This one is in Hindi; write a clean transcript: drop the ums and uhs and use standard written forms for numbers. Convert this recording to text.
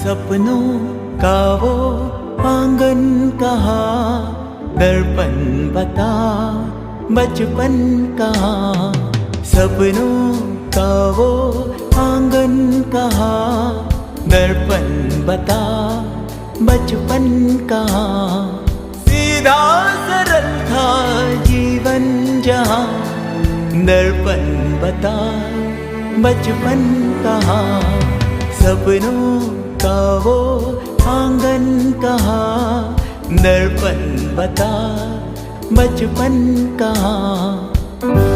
सपनों का वो आंगन कहाँ, दर्पण बता बचपन कहाँ। सपनों का वो आंगन कहाँ, दर्पण बता बचपन कहाँ। सीधा सरल था जीवन जहाँ, दर्पण बता बचपन कहाँ। सपनों का वो आंगन कहाँ, दर्पण बता बचपन कहाँ।